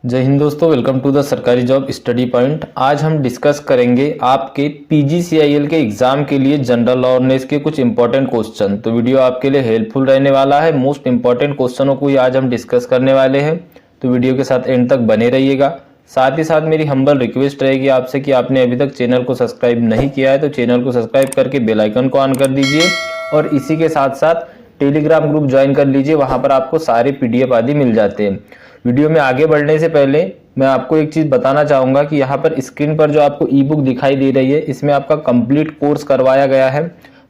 जय हिंद दोस्तों, welcome to the सरकारी जॉब स्टडी पॉइंट। आज हम डिस्कस करेंगे आपके पीजीसीआईएल के एग्जाम के लिए जनरल अवेयरनेस के कुछ इंपॉर्टेंट क्वेश्चन। तो वीडियो आपके लिए हेल्पफुल रहने वाला है। मोस्ट इंपॉर्टेंट क्वेश्चनों को ही आज हम डिस्कस करने वाले हैं, तो वीडियो के साथ एंड तक बने रहिएगा। साथ ही साथ मेरी हम्बल रिक्वेस्ट रहेगी आपसे कि आपने अभी तक चैनल को सब्सक्राइब नहीं किया है तो चैनल को सब्सक्राइब करके बेल आइकन को ऑन कर दीजिए और इसी के साथ साथ टेलीग्राम ग्रुप ज्वाइन कर लीजिए। वहां पर आपको सारे पीडीएफ आदि मिल जाते हैं। वीडियो में आगे बढ़ने से पहले मैं आपको एक चीज बताना चाहूंगा कि यहाँ पर स्क्रीन पर जो आपको ई बुक दिखाई दे रही है, इसमें आपका कंप्लीट कोर्स करवाया गया है।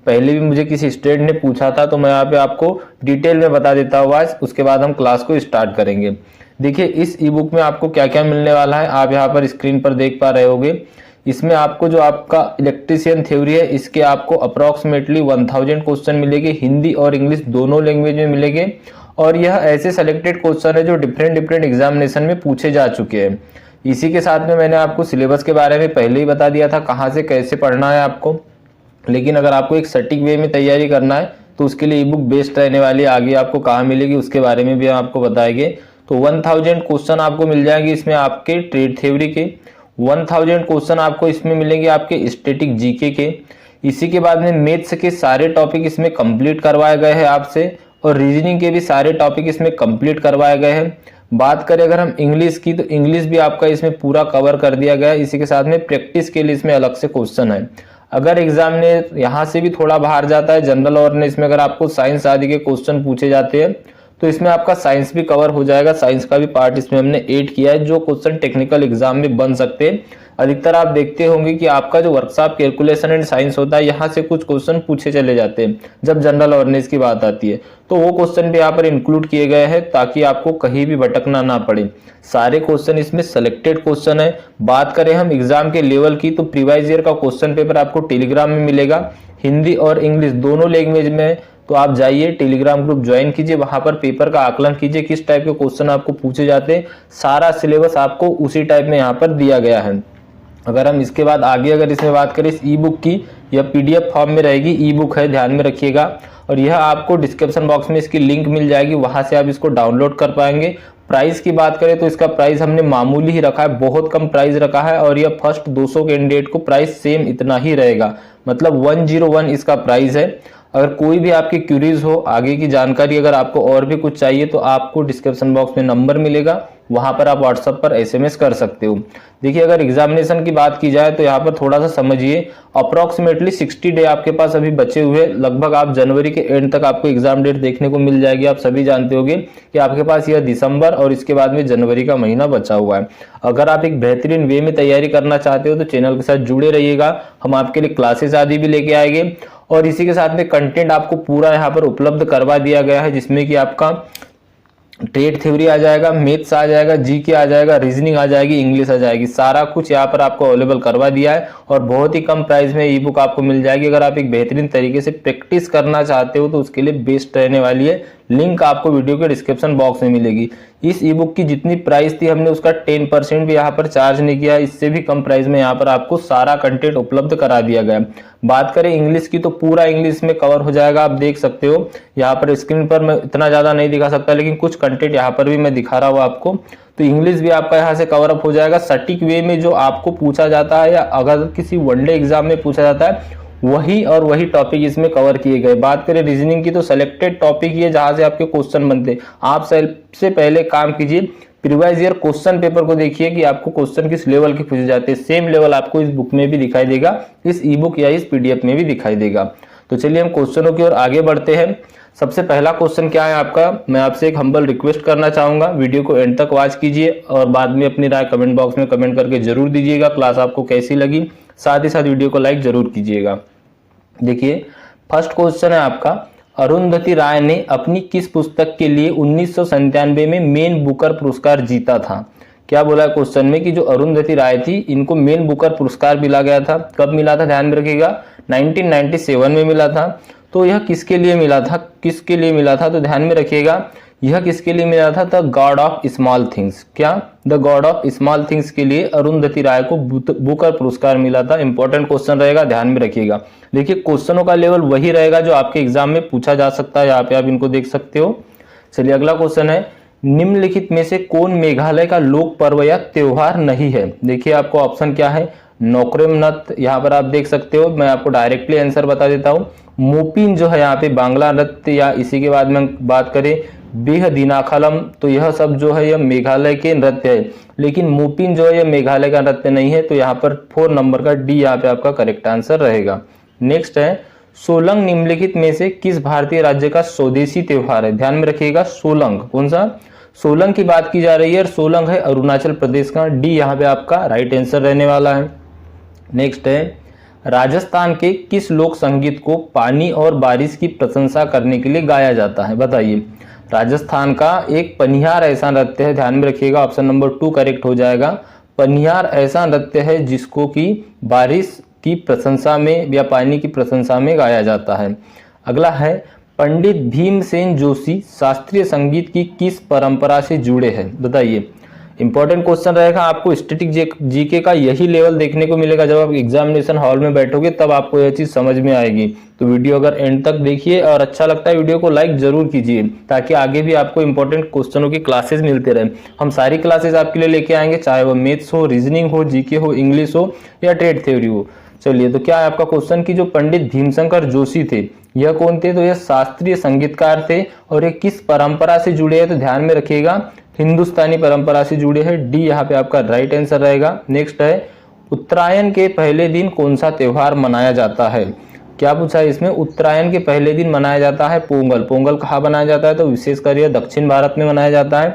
पहले भी मुझे किसी स्टूडेंट ने पूछा था, तो मैं यहाँ पे आपको डिटेल में बता देता हूँ आज, उसके बाद हम क्लास को स्टार्ट करेंगे। देखिए इस ई बुक में आपको क्या क्या मिलने वाला है, आप यहाँ पर स्क्रीन पर देख पा रहे होगे। इसमें आपको जो आपका इलेक्ट्रीशियन थ्योरी है, इसके आपको अप्रोक्सीमेटली 1000 क्वेश्चन मिलेंगे। हिंदी और इंग्लिश दोनों लैंग्वेज में मिलेंगे और यह ऐसे सेलेक्टेड क्वेश्चन है जो डिफरेंट एग्जामिनेशन में पूछे जा चुके हैं। इसी के साथ में मैंने आपको सिलेबस के बारे में पहले ही बता दिया था, कहाँ से कैसे पढ़ना है आपको। लेकिन अगर आपको एक सटीक वे में तैयारी करना है तो उसके लिए ई बुक बेस्ट रहने वाली है। आगे आपको कहाँ मिलेगी उसके बारे में भी हम आपको बताएंगे। तो 1000 क्वेश्चन आपको मिल जाएंगे इसमें, आपके ट्रेड थ्योरी के 1000 क्वेश्चन आपको इसमें मिलेंगे, आपके स्टैटिक जीके के। इसी के बाद में मैथ्स के सारे टॉपिक इसमें कंप्लीट करवाए गए हैं आपसे, और रीजनिंग के भी सारे टॉपिक इसमें कंप्लीट करवाए गए हैं। बात करें अगर हम इंग्लिश की, तो इंग्लिश भी आपका इसमें पूरा कवर कर दिया गया है। इसी के साथ में प्रैक्टिस के लिए इसमें अलग से क्वेश्चन है। अगर एग्जाम ने यहाँ से भी थोड़ा बाहर जाता है जनरल अवेयरनेस में, अगर आपको साइंस आदि के क्वेश्चन पूछे जाते हैं तो इसमें आपका साइंस भी कवर हो जाएगा। साइंस का भी पार्ट इसमें हमने ऐड किया है, जो क्वेश्चन टेक्निकल एग्जाम में बन सकते हैं। अधिकतर आप देखते होंगे कि आपका जो वर्कशॉप कैलकुलेशन एंड साइंस होता है, यहाँ से कुछ क्वेश्चन पूछे चले जाते हैं जब जनरल अवेयरनेस की बात आती है। तो वो क्वेश्चन भी यहाँ पर इंक्लूड किए गए हैं ताकि आपको कहीं भी भटकना ना पड़े। सारे क्वेश्चन इसमें सेलेक्टेड क्वेश्चन है। बात करें हम एग्जाम के लेवल की, तो प्रीवियस ईयर का क्वेश्चन पेपर आपको टेलीग्राम में मिलेगा, हिंदी और इंग्लिश दोनों लैंग्वेज में। तो आप जाइए टेलीग्राम ग्रुप ज्वाइन कीजिए, वहां पर पेपर का आकलन कीजिए, किस टाइप के क्वेश्चन आपको पूछे जाते हैं। सारा सिलेबस आपको उसी टाइप में यहाँ पर दिया गया है। अगर हम इसके बाद आगे अगर इसमें बात करें इस ई बुक की, यह पीडीएफ फॉर्म में रहेगी, ई बुक है, ध्यान में रखिएगा। और यह आपको डिस्क्रिप्शन बॉक्स में इसकी लिंक मिल जाएगी, वहां से आप इसको डाउनलोड कर पाएंगे। प्राइस की बात करें तो इसका प्राइस हमने मामूली ही रखा है, बहुत कम प्राइस रखा है। और यह फर्स्ट 200 कैंडिडेट को प्राइस सेम इतना ही रहेगा, मतलब 101 इसका प्राइस है। अगर कोई भी आपकी क्यूरीज हो, आगे की जानकारी अगर आपको और भी कुछ चाहिए, तो आपको डिस्क्रिप्शन बॉक्स में नंबर मिलेगा, वहां पर आप व्हाट्सएप पर एसएमएस कर सकते हो। देखिए अगर एग्जामिनेशन की बात की जाए तो यहाँ पर थोड़ा सा समझिए, अप्रोक्सीमेटली 60 डे आपके पास अभी बचे हुए। लगभग आप जनवरी के एंड तक आपको एग्जाम डेट देखने को मिल जाएगी। आप सभी जानते होंगे कि आपके पास यह दिसंबर और इसके बाद में जनवरी का महीना बचा हुआ है। अगर आप एक बेहतरीन वे में तैयारी करना चाहते हो तो चैनल के साथ जुड़े रहिएगा, हम आपके लिए क्लासेस आदि भी लेके आएंगे। और इसी के साथ में कंटेंट आपको पूरा यहाँ पर उपलब्ध करवा दिया गया है, जिसमें कि आपका ट्रेड थ्योरी आ जाएगा, मैथ्स आ जाएगा, जीके आ जाएगा, रीजनिंग आ जाएगी, इंग्लिश आ जाएगी। सारा कुछ यहाँ पर आपको अवेलेबल करवा दिया है और बहुत ही कम प्राइस में ई बुक आपको मिल जाएगी। अगर आप एक बेहतरीन तरीके से प्रैक्टिस करना चाहते हो तो उसके लिए बेस्ट रहने वाली है। लिंक आपको वीडियो के डिस्क्रिप्शन बॉक्स में मिलेगी। इस ई बुक की जितनी प्राइस थी, हमने उसका 10% भी यहाँ पर चार्ज नहीं किया। इससे भी कम प्राइस में यहाँ पर आपको सारा कंटेंट उपलब्ध करा दिया गया। बात करें इंग्लिश की, तो पूरा इंग्लिश में कवर हो जाएगा। आप देख सकते हो यहाँ पर स्क्रीन पर मैं इतना ज्यादा नहीं दिखा सकता, लेकिन कुछ कंटेंट यहाँ पर भी मैं दिखा रहा हूँ आपको। तो इंग्लिश भी आपका यहाँ से कवर अप हो जाएगा सटीक वे में, जो आपको पूछा जाता है या अगर किसी वनडे एग्जाम में पूछा जाता है वही टॉपिक इसमें कवर किए गए। बात करें रीजनिंग की, तो सेलेक्टेड टॉपिक ये जहां से आपके क्वेश्चन बनते हैं। आप सबसे पहले काम कीजिए, प्रीवियस ईयर क्वेश्चन पेपर को देखिए कि आपको क्वेश्चन किस लेवल के पूछे जाते हैं। सेम लेवल आपको इस बुक में भी दिखाई देगा, इस ई बुक या इस पीडीएफ में भी दिखाई देगा। तो चलिए हम क्वेश्चनों की ओर आगे बढ़ते हैं। सबसे पहला क्वेश्चन क्या है आपका, मैं आपसे एक हम्बल रिक्वेस्ट करना चाहूंगा, वीडियो को एंड तक वॉच कीजिए और बाद में अपनी राय कमेंट बॉक्स में कमेंट करके जरूर दीजिएगा। क्लास आपको कैसी लगी, साथ ही साथ वीडियो को लाइक जरूर कीजिएगा। देखिए फर्स्ट क्वेश्चन है आपका, अरुंधति राय ने अपनी किस पुस्तक के लिए 1997 में मेन बुकर पुरस्कार जीता था। क्या बोला है क्वेश्चन में कि जो अरुंधति राय थी, इनको मेन बुकर पुरस्कार मिला गया था। कब मिला था, ध्यान में रखिएगा, 1997 में मिला था। तो यह किसके लिए मिला था, किसके लिए मिला था, तो ध्यान में रखिएगा यह किसके लिए मिला था, the god of small things. क्या, the god of small things के लिए अरुंधति राय को बुकर पुरस्कार मिला था। इंपॉर्टेंट क्वेश्चन रहेगा, ध्यान में रखिएगा। देखिए क्वेश्चनों का लेवल वही रहेगा जो आपके एग्जाम में पूछा जा सकता है, यहाँ पे आप इनको देख सकते हो। चलिए अगला क्वेश्चन है, निम्नलिखित में से कौन मेघालय का लोक पर्व या त्योहार नहीं है? देखिए आपको ऑप्शन क्या है, नोक्रेम नृत्य, यहाँ पर आप देख सकते हो, मैं आपको डायरेक्टली आंसर बता देता हूँ। मोपिन जो है यहाँ पे बांग्ला नृत्य, या इसी के बाद में बात करें बिह दिनाखलम, तो यह सब जो है यह मेघालय के नृत्य है, लेकिन मोपिन जो है यह मेघालय का नृत्य नहीं है। तो यहाँ पर 4 नंबर का डी यहाँ पे आपका करेक्ट आंसर रहेगा। नेक्स्ट है, सोलंग निम्नलिखित में से किस भारतीय राज्य का स्वदेशी त्योहार है? ध्यान में रखिएगा, सोलंग कौन सा? सोलंग की बात की जा रही है और सोलंग है अरुणाचल प्रदेश का। डी यहाँ पे आपका राइट आंसर रहने वाला है। नेक्स्ट है, राजस्थान के किस लोक संगीत को पानी और बारिश की प्रशंसा करने के लिए गाया जाता है? बताइए। राजस्थान का एक पनिहार ऐसा नृत्य है, ध्यान में रखिएगा, ऑप्शन नंबर 2 करेक्ट हो जाएगा। पनिहार ऐसा नृत्य है जिसको कि बारिश की प्रशंसा में या पानी की प्रशंसा में गाया जाता है। अगला है, पंडित भीमसेन जोशी शास्त्रीय संगीत की किस परंपरा से जुड़े हैं? बताइए। इंपॉर्टेंट क्वेश्चन रहेगा, आपको स्टैटिक जीके का यही लेवल देखने को मिलेगा जब आप एग्जामिनेशन हॉल में बैठोगे, तब आपको यह चीज समझ में आएगी। तो वीडियो अगर एंड तक देखिए और अच्छा लगता है वीडियो को लाइक जरूर कीजिए, ताकि आगे भी आपको इंपॉर्टेंट क्वेश्चनों की क्लासेस मिलते रहे। हम सारी क्लासेस आपके लिए लेके आएंगे, चाहे वो मैथ्स हो, रीजनिंग हो, जीके हो, इंग्लिश हो या ट्रेड थ्योरी हो। चलिए, तो क्या है आपका क्वेश्चन की जो पंडित भीमशंकर जोशी थे यह कौन थे? तो यह शास्त्रीय संगीतकार थे और ये किस परंपरा से जुड़े हैं? तो ध्यान में रखिएगा, हिंदुस्तानी परंपरा से जुड़े हैं। डी यहाँ पे आपका राइट आंसर रहेगा। नेक्स्ट है, उत्तरायण के पहले दिन कौन सा त्योहार मनाया जाता है? क्या पूछा है इसमें? उत्तरायण के पहले दिन मनाया जाता है पोंगल। पोंगल कहाँ मनाया जाता है? तो विशेषकर यह दक्षिण भारत में मनाया जाता है।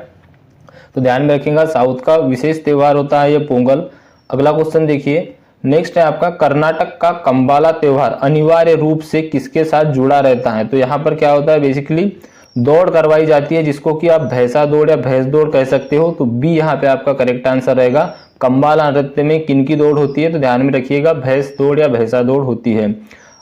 तो ध्यान में रखिएगा, साउथ का विशेष त्योहार होता है यह पोंगल। अगला क्वेश्चन देखिए, नेक्स्ट है आपका, कर्नाटक का कंबाला त्योहार अनिवार्य रूप से किसके साथ जुड़ा रहता है? तो यहाँ पर क्या होता है, बेसिकली दौड़ करवाई जाती है, जिसको कि आप भैंसा दौड़ या भैंस दौड़ कह सकते हो। तो बी यहाँ पे आपका करेक्ट आंसर रहेगा। कंबाला नृत्य में किनकी दौड़ होती है? तो ध्यान में रखिएगा, भैंस दौड़ या भैंसा दौड़ होती है।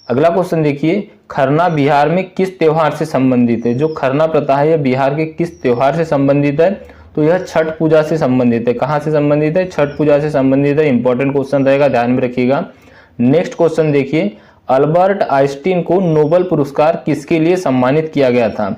अगला क्वेश्चन देखिए, खरना बिहार में किस त्योहार से संबंधित है? जो खरना प्रथा है यह बिहार के किस त्योहार से संबंधित है? तो यह छठ पूजा से संबंधित है। कहाँ से संबंधित है? छठ पूजा से संबंधित है। इंपॉर्टेंट क्वेश्चन रहेगा, ध्यान में रखिएगा। नेक्स्ट क्वेश्चन देखिए, अल्बर्ट आइंस्टीन को नोबेल पुरस्कार किसके लिए सम्मानित किया गया था?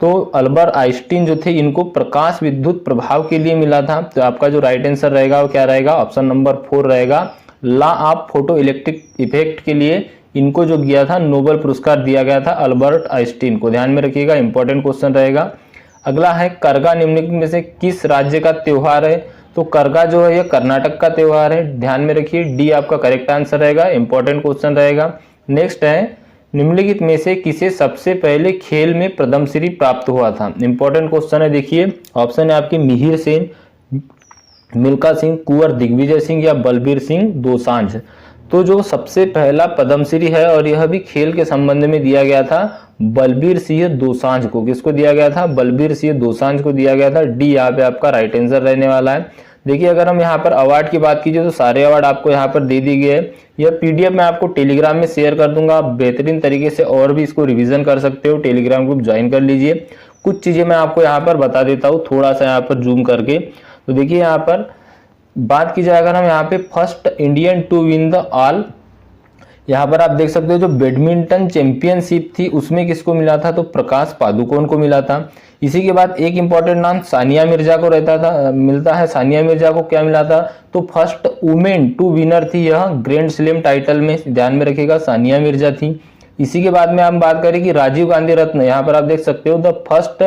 तो अल्बर्ट आइंस्टीन जो थे इनको प्रकाश विद्युत प्रभाव के लिए मिला था। तो आपका जो राइट आंसर रहेगा वो क्या रहेगा? ऑप्शन नंबर 4 रहेगा। Law of photo electric effect के लिए इनको जो दिया था नोबेल पुरस्कार दिया गया था अल्बर्ट आइंस्टीन को, ध्यान में रखिएगा, इंपॉर्टेंट क्वेश्चन रहेगा। अगला है, करगा निम्नलिखित में से किस राज्य का त्योहार है? तो करगा जो है यह कर्नाटक का त्योहार है, ध्यान में रखिए। डी आपका करेक्ट आंसर रहेगा, इंपॉर्टेंट क्वेश्चन रहेगा। नेक्स्ट है, निम्नलिखित में से किसे सबसे पहले खेल में पद्मश्री प्राप्त हुआ था? इंपॉर्टेंट क्वेश्चन है, देखिए ऑप्शन है आपके मिहिर सेन, मिल्खा सिंह, कुंवर दिग्विजय सिंह या बलबीर सिंह दोसांझ। तो जो सबसे पहला पद्मश्री है और यह भी खेल के संबंध में दिया गया था बलबीर सिंह दोसांझ को। किसको दिया गया था? बलबीर सिंह दोसांझ को दिया गया था। डी यहाँ पे आपका राइट आंसर रहने वाला है। देखिए, अगर हम यहाँ पर अवार्ड की बात कीजिए तो सारे अवार्ड आपको यहाँ पर दे दी गए है। यह पीडीएफ मैं आपको टेलीग्राम में शेयर कर दूंगा, आप बेहतरीन तरीके से और भी इसको रिवीजन कर सकते हो। टेलीग्राम ग्रुप ज्वाइन कर लीजिए। कुछ चीजें मैं आपको यहाँ पर बता देता हूँ, थोड़ा सा यहाँ पर जूम करके। तो देखिए, यहाँ पर बात की जाए अगर हम यहाँ पे first Indian to win the all, यहाँ पर आप देख सकते हो जो बैडमिंटन चैंपियनशिप थी उसमें किसको मिला था? तो प्रकाश पादुकोण को मिला था। इसी के बाद एक इंपॉर्टेंट नाम सानिया मिर्जा को मिलता है। सानिया मिर्जा को क्या मिला था? तो फर्स्ट वुमेन टू विनर थी यह ग्रैंड स्लैम टाइटल में, ध्यान में रखिएगा, सानिया मिर्जा थी। इसी के बाद में हम बात करें कि राजीव गांधी रत्न, यहाँ पर आप देख सकते हो द फर्स्ट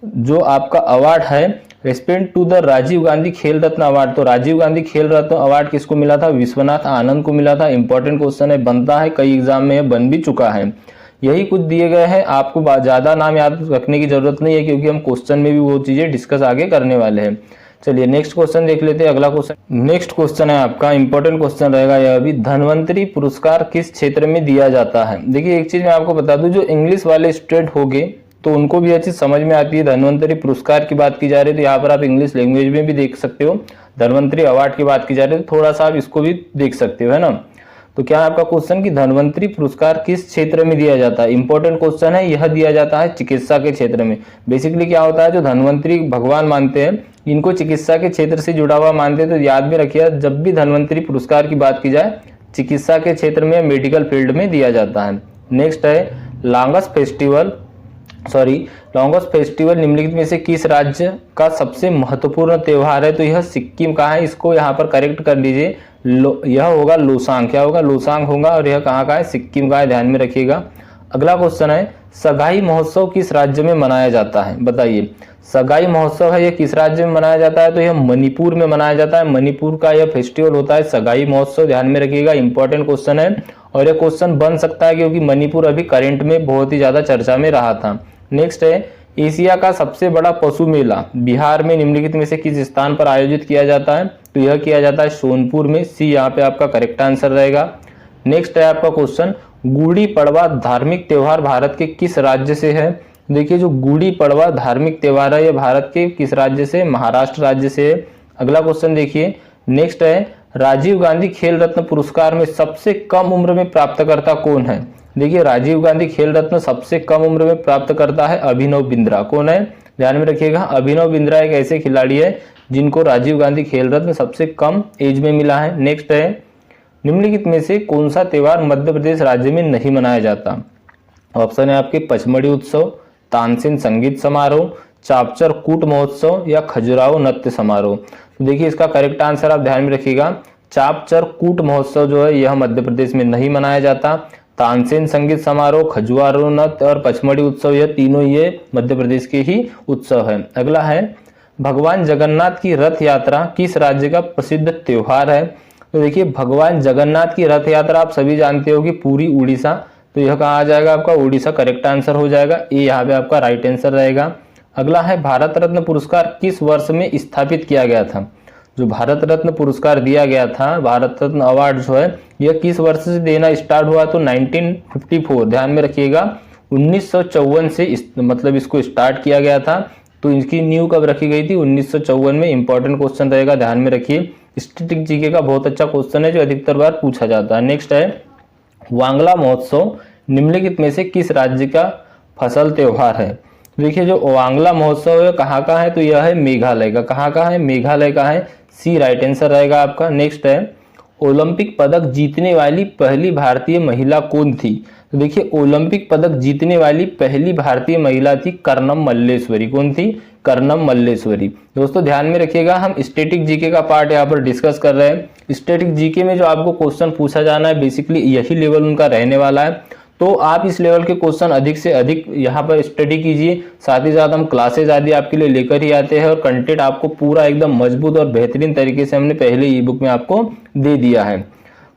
जो आपका अवार्ड है respect to the Rajiv Gandhi Khel Ratna award. तो राजीव गांधी खेल रत्न अवार्ड किसको मिला था? विश्वनाथ आनंद को मिला था। इंपॉर्टेंट क्वेश्चन है, बनता है, कई एग्जाम में बन भी चुका है। यही कुछ दिए गए हैं, आपको ज्यादा नाम याद रखने की जरूरत नहीं है, क्योंकि हम क्वेश्चन में भी वो चीजें डिस्कस आगे करने वाले हैं। चलिए नेक्स्ट क्वेश्चन देख लेते हैं। अगला क्वेश्चन, नेक्स्ट क्वेश्चन है आपका, इंपॉर्टेंट क्वेश्चन रहेगा यह भी, धन्वंतरी पुरस्कार किस क्षेत्र में दिया जाता है? देखिए, एक चीज मैं आपको बता दूं, जो इंग्लिश वाले स्टूडेंट होंगे तो उनको भी यह चीज समझ में आती है। धन्वंतरी पुरस्कार की बात की जा रही है तो यहाँ पर आप इंग्लिश लैंग्वेज में भी देख सकते हो। धन्वंतरी अवार्ड की बात की जा रही है तो थोड़ा सा आप इसको भी देख सकते हो, है ना। तो क्या है आपका क्वेश्चन कि धन्वंतरी पुरस्कार किस क्षेत्र में दिया जाता है? इंपॉर्टेंट क्वेश्चन है, यह दिया जाता है चिकित्सा के क्षेत्र में। बेसिकली क्या होता है, जो धन्वंतरी भगवान मानते हैं इनको चिकित्सा के क्षेत्र से जुड़ा हुआ मानते हैं। तो याद में रखिए, जब भी धन्वंतरी पुरस्कार की बात की जाए चिकित्सा के क्षेत्र में, मेडिकल फील्ड में दिया जाता है। नेक्स्ट है, लांगस फेस्टिवल लॉन्गेस्ट फेस्टिवल निम्नलिखित में से किस राज्य का सबसे महत्वपूर्ण त्यौहार है? तो यह सिक्किम का है, इसको यहाँ पर करेक्ट कर लीजिए। यह होगा लोसांग। क्या होगा? लोसांग होगा, और यह कहाँ का है? सिक्किम का है, ध्यान में रखिएगा। अगला क्वेश्चन है, सगाई महोत्सव किस राज्य में मनाया जाता है? बताइए। सगाई महोत्सव है, यह किस राज्य में मनाया जाता है? तो यह मणिपुर में मनाया जाता है। मणिपुर का यह फेस्टिवल होता है सगाई महोत्सव, ध्यान में रखिएगा। इंपॉर्टेंट क्वेश्चन है, और यह क्वेश्चन बन सकता है क्योंकि मणिपुर अभी करंट में बहुत ही ज्यादा चर्चा में रहा था। नेक्स्ट है, एशिया का सबसे बड़ा पशु मेला बिहार में निम्नलिखित में से किस स्थान पर आयोजित किया जाता है? तो यह किया जाता है सोनपुर में। सी यहाँ पे आपका करेक्ट आंसर रहेगा। नेक्स्ट है आपका क्वेश्चन, गुड़ी पड़वा धार्मिक त्योहार भारत के किस राज्य से है? देखिए, जो गुड़ी पड़वा धार्मिक त्योहार है, यह भारत के किस राज्य से? महाराष्ट्र राज्य से है। अगला क्वेश्चन देखिए। नेक्स्ट है, राजीव गांधी खेल रत्न पुरस्कार में सबसे कम उम्र में प्राप्तकर्ता कौन है? देखिए, राजीव गांधी खेल रत्न सबसे कम उम्र में प्राप्त करता है अभिनव बिंद्रा। कौन है? ध्यान में रखिएगा, अभिनव बिंद्रा एक ऐसे खिलाड़ी है जिनको राजीव गांधी खेल रत्न सबसे कम एज में मिला है। नेक्स्ट है, निम्नलिखित में से कौन सा त्योहार मध्य प्रदेश राज्य में नहीं मनाया जाता? ऑप्शन है आपके पचमढ़ी उत्सव, तानसेन संगीत समारोह, चापचर कूट महोत्सव या खजुराहो नृत्य समारोह। तो देखिए, इसका करेक्ट आंसर आप ध्यान में रखिएगा, चापचर कूट महोत्सव जो है यह मध्य प्रदेश में नहीं मनाया जाता। तानसेन संगीत समारोह, खजुराहो नृत्य और पचमढ़ी उत्सव, यह तीनों ये मध्य प्रदेश के ही उत्सव है। अगला है, भगवान जगन्नाथ की रथ यात्रा किस राज्य का प्रसिद्ध त्योहार है? तो देखिए, भगवान जगन्नाथ की रथ यात्रा आप सभी जानते हो कि पूरी उड़ीसा, तो यह कहाँ आ जाएगा? आपका उड़ीसा करेक्ट आंसर हो जाएगा। ये यहाँ पे आपका राइट आंसर रहेगा। अगला है, भारत रत्न पुरस्कार किस वर्ष में स्थापित किया गया था? जो भारत रत्न पुरस्कार दिया गया था, भारत रत्न अवार्ड जो है, यह किस वर्ष से देना स्टार्ट हुआ? तो 1954, ध्यान में रखिएगा, 1954 से मतलब इसको स्टार्ट किया गया था। तो इसकी नींव कब रखी गई थी? 1954 में। इंपॉर्टेंट क्वेश्चन रहेगा, ध्यान में रखिए। स्टैटिक जीके का बहुत अच्छा क्वेश्चन है जो अधिकतर बार पूछा जाता है। नेक्स्ट है, वांगला महोत्सव निम्नलिखित में से किस राज्य का फसल त्योहार है? देखिए, जो वांगला महोत्सव है कहाँ का है? तो यह है मेघालय का। कहाँ का है? मेघालय का है। सी राइट आंसर रहेगा आपका। नेक्स्ट है, ओलंपिक पदक जीतने वाली पहली भारतीय महिला कौन थी? तो देखिए, ओलंपिक पदक जीतने वाली पहली भारतीय महिला थी कर्णम मल्लेश्वरी। कौन थी? कर्णम मल्लेश्वरी। दोस्तों ध्यान में रखिएगा, हम स्टैटिक जीके का पार्ट यहाँ पर डिस्कस कर रहे हैं। स्टैटिक जीके में जो आपको क्वेश्चन पूछा जाना है, बेसिकली यही लेवल उनका रहने वाला है। तो आप इस लेवल के क्वेश्चन अधिक से अधिक यहाँ पर स्टडी कीजिए। साथ ही साथ हम क्लासेज आदि आपके लिए लेकर ही आते हैं, और कंटेंट आपको पूरा एकदम मजबूत और बेहतरीन तरीके से हमने पहले ई बुक में आपको दे दिया है।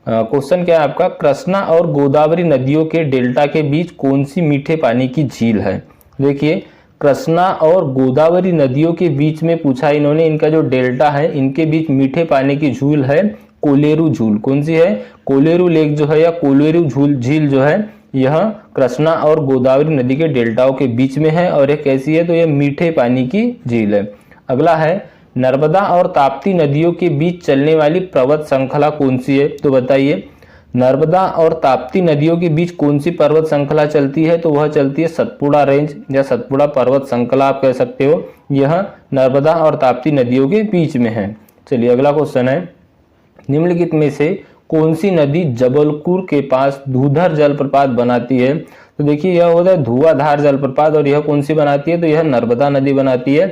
क्वेश्चन क्या है आपका? कृष्णा और गोदावरी नदियों के डेल्टा के बीच कौन सी मीठे पानी की झील है? देखिए, कृष्णा और गोदावरी नदियों के बीच में पूछा इन्होंने, इनका जो डेल्टा है, इनके बीच मीठे पानी की झील है कोलेरू झील। कौन सी है? कोलेरू लेक जो है या कोलेरू झील जो है, यह कृष्णा और गोदावरी नदी के डेल्टाओं के बीच में है, और यह कैसी है? तो यह मीठे पानी की झील है। अगला है, नर्मदा और ताप्ती नदियों के बीच चलने वाली पर्वत श्रृंखला कौन सी है? तो बताइए, नर्मदा और ताप्ती नदियों के बीच कौन सी पर्वत श्रृंखला चलती है? तो वह चलती है सतपुड़ा रेंज या सतपुड़ा पर्वत श्रृंखला आप कह सकते हो। यह नर्मदा और ताप्ती नदियों के बीच में है। चलिए, अगला क्वेश्चन है, निम्नलिखित में से कौन सी नदी जबलपुर के पास धूधर जलप्रपात बनाती है? तो देखिए, यह होता है धुआंधार जलप्रपात, और यह कौन सी बनाती है? तो यह नर्मदा नदी बनाती है।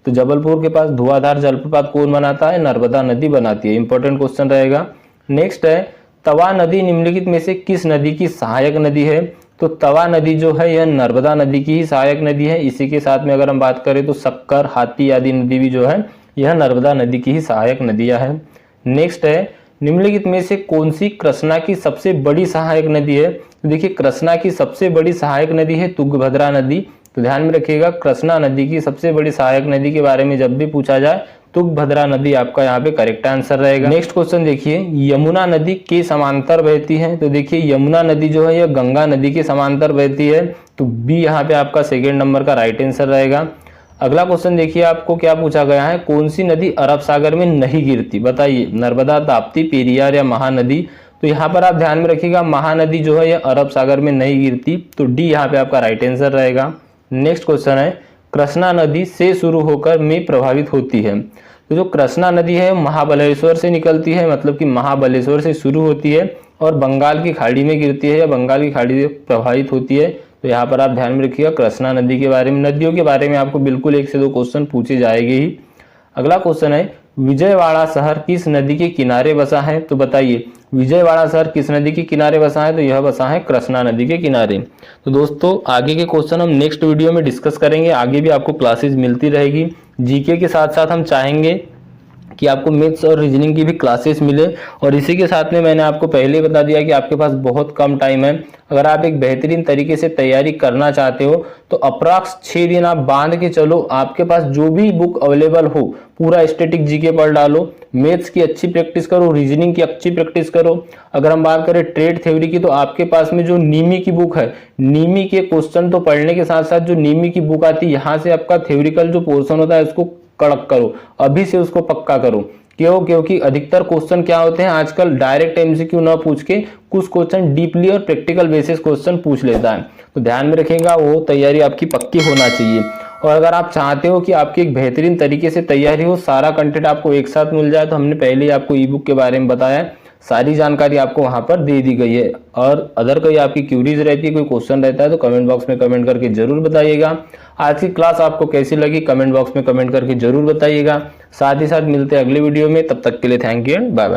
तो जबलपुर के पास धुआंधार जलप्रपात कौन बनाता है? नर्मदा नदी बनाती है। इंपॉर्टेंट क्वेश्चन रहेगा। नेक्स्ट है, तवा नदी निम्नलिखित में से किस नदी की सहायक नदी है? तो तवा नदी जो है यह नर्मदा नदी की ही सहायक नदी है। इसी के साथ में अगर हम बात करें तो शक्कर, हाथी आदि नदी भी जो है यह नर्मदा नदी की ही सहायक नदियां हैं। नेक्स्ट है, निम्नलिखित में से कौन सी कृष्णा की सबसे बड़ी सहायक नदी है? तो देखिए, कृष्णा की सबसे बड़ी सहायक नदी है तुंगभद्रा नदी। तो ध्यान में रखिएगा, कृष्णा नदी की सबसे बड़ी सहायक नदी के बारे में जब भी पूछा जाए, तुंगभद्रा नदी आपका यहाँ पे करेक्ट आंसर रहेगा। नेक्स्ट क्वेश्चन देखिए, यमुना नदी के समांतर बहती है? तो देखिए, यमुना नदी जो है यह गंगा नदी के समांतर बहती है। तो बी यहाँ पे आपका सेकेंड नंबर का राइट आंसर रहेगा। अगला क्वेश्चन देखिए, आपको क्या पूछा गया है? कौन सी नदी अरब सागर में नहीं गिरती? बताइए, नर्मदा, ताप्ती, पेरियार या महानदी? तो यहाँ पर आप ध्यान में रखिएगा, महानदी जो है यह अरब सागर में नहीं गिरती। तो डी यहाँ पे आपका राइट आंसर रहेगा। नेक्स्ट क्वेश्चन है, कृष्णा नदी से शुरू होकर में प्रभावित होती है? तो जो कृष्णा नदी है महाबलेश्वर से निकलती है, मतलब कि महाबलेश्वर से शुरू होती है और बंगाल की खाड़ी में गिरती है या बंगाल की खाड़ी से प्रभावित होती है। तो यहाँ पर आप ध्यान में रखिएगा कृष्णा नदी के बारे में। नदियों के बारे में आपको बिल्कुल 1 से 2 क्वेश्चन पूछे जाएंगे ही। अगला क्वेश्चन है विजयवाड़ा शहर किस नदी के किनारे बसा है? तो बताइए विजयवाड़ा शहर किस नदी के किनारे बसा है? तो यह बसा है कृष्णा नदी के किनारे। तो दोस्तों आगे के क्वेश्चन हम नेक्स्ट वीडियो में डिस्कस करेंगे। आगे भी आपको क्लासेस मिलती रहेगी। जीके के साथ साथ हम चाहेंगे कि आपको मैथ्स और रीजनिंग की भी क्लासेस मिले। और इसी के साथ में मैंने आपको पहले बता दिया कि आपके पास बहुत कम टाइम है। अगर आप एक बेहतरीन तरीके से तैयारी करना चाहते हो तो अप्रॉक्स 6 दिन आप बांध के चलो। आपके पास जो भी बुक अवेलेबल हो पूरा स्टैटिक जीके पढ़ डालो, मैथ्स की अच्छी प्रैक्टिस करो, रीजनिंग की अच्छी प्रैक्टिस करो। अगर हम बात करें ट्रेड थ्योरी की तो आपके पास में जो नीमी की बुक है, नीमी के क्वेश्चन तो पढ़ने के साथ साथ जो नीमी की बुक आती है यहाँ से आपका थ्योरिकल जो पोर्शन होता है उसको कड़क करो, अभी से उसको पक्का करो। क्यों? क्योंकि अधिकतर क्वेश्चन क्या होते हैं आजकल डायरेक्ट एमसीक्यू ना पूछ के कुछ क्वेश्चन डीपली और प्रैक्टिकल बेसिस क्वेश्चन पूछ लेता है। तो ध्यान में रखिएगा वो तैयारी आपकी पक्की होना चाहिए। और अगर आप चाहते हो कि आपकी एक बेहतरीन तरीके से तैयारी हो, सारा कंटेंट आपको एक साथ मिल जाए, तो हमने पहले ही आपको ई बुक के बारे में बताया, सारी जानकारी आपको वहां पर दे दी गई है। और अदर कोई आपकी क्यूरीज रहती है, कोई क्वेश्चन रहता है तो कमेंट बॉक्स में कमेंट करके जरूर बताइएगा। आज की क्लास आपको कैसी लगी कमेंट बॉक्स में कमेंट करके जरूर बताइएगा। साथ ही साथ मिलते हैं अगले वीडियो में, तब तक के लिए thank you and bye bye.